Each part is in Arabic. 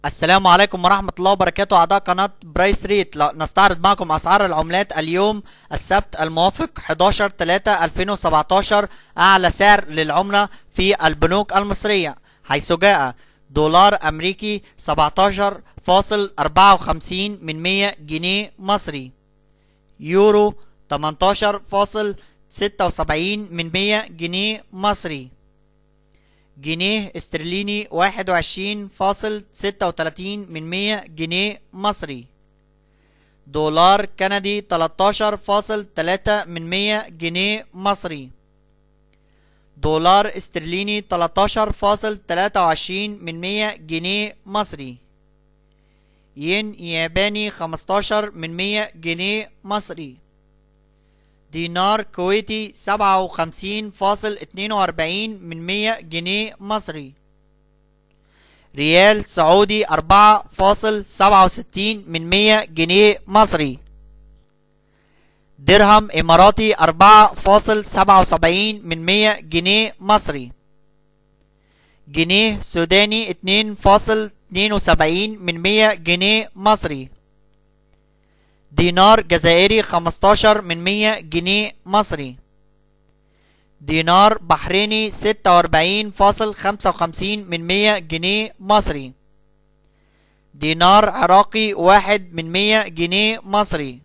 السلام عليكم ورحمة الله وبركاته أعضاء قناة برايس ريت. نستعرض معكم أسعار العملات اليوم السبت الموافق 11/3/2017. أعلى سعر للعملة في البنوك المصرية، حيث جاء دولار أمريكي 17.54 جنيه مصري، يورو 18.76 جنيه مصري، جنيه استرليني 21.36 جنيه مصري، دولار كندي 13.3 جنيه مصري، دولار استرليني 13.23 جنيه مصري، ين ياباني 15 جنيه مصري، دينار كويتي 57.42 جنيه مصري، ريال سعودي 4.67 جنيه مصري، درهم إماراتي 4.77 جنيه مصري، جنيه سوداني 2.72 جنيه مصري، دينار جزائري 15 جنيه مصري، دينار بحريني 46.55 جنيه مصري، دينار عراقي 1 جنيه مصري،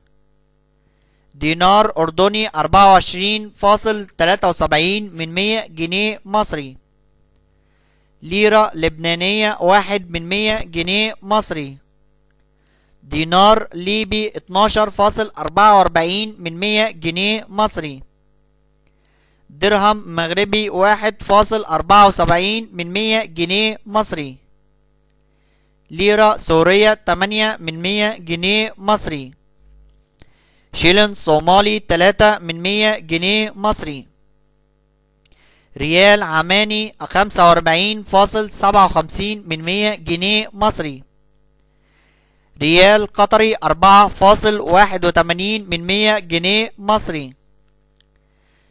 دينار أردني 24.73 جنيه مصري، ليرة لبنانية 1 جنيه مصري، دينار ليبي 12.44 جنيه مصري، درهم مغربي 1.74 جنيه مصري، ليرة سورية 8 جنيه مصري، شيلن صومالي 3 جنيه مصري، ريال عماني 45.57 جنيه مصري، ريال قطري 4.81 جنيه مصري،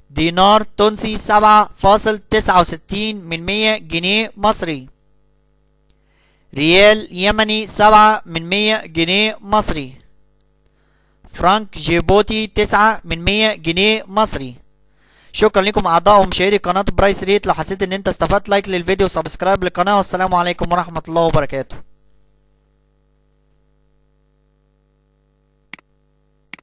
دينار تونسي 7.69 جنيه مصري، ريال يمني 7 جنيه مصري، فرانك جيبوتي 9 جنيه مصري. شكرا لكم اعضاء ومشاهدي قناة برايس ريت. لو حسيت ان انت استفدت لايك للفيديو وسبسكرايب للقناة، والسلام عليكم ورحمة الله وبركاته.